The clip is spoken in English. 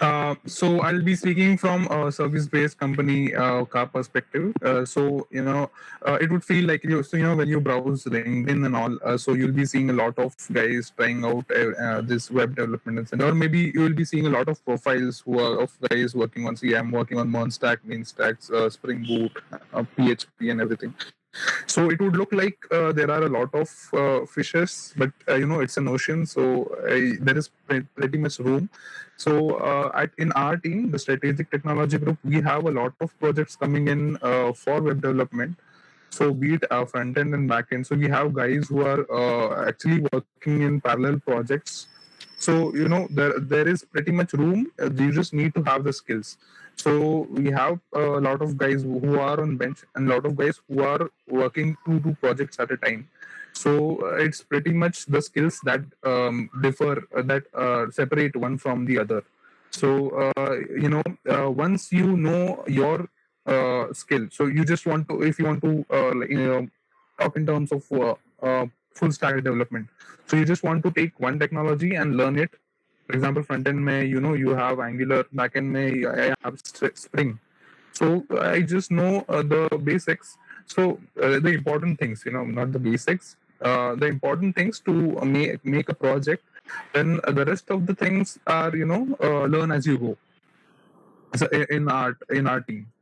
So I'll be speaking from a service-based company car perspective. It would feel like when you browse LinkedIn and all, so you'll be seeing a lot of guys trying out this web development, and or maybe you will be seeing a lot of profiles who are of guys working on CM, working on Monstack, Mainstacks, Spring Boot, PHP, and everything. So it would look like there are a lot of fishes, but it's an ocean, so there is pretty much room. So in our team, the strategic technology group, we have a lot of projects coming in for web development. So be it front end and back end. So we have guys who are actually working in parallel projects. So there is pretty much room. You just need to have the skills. So we have a lot of guys who are on bench and a lot of guys who are working two projects at a time. So it's pretty much the skills that differ, that separate one from the other. So once you know your skill, so you just want to, if you want to talk in terms of full stack development, so you just want to take one technology and learn it. For example, front end may you have Angular, back end may I have Spring. So I just know the basics. So the important things, not the basics, the important things to make a project. Then the rest of the things are learn as you go. So in our team.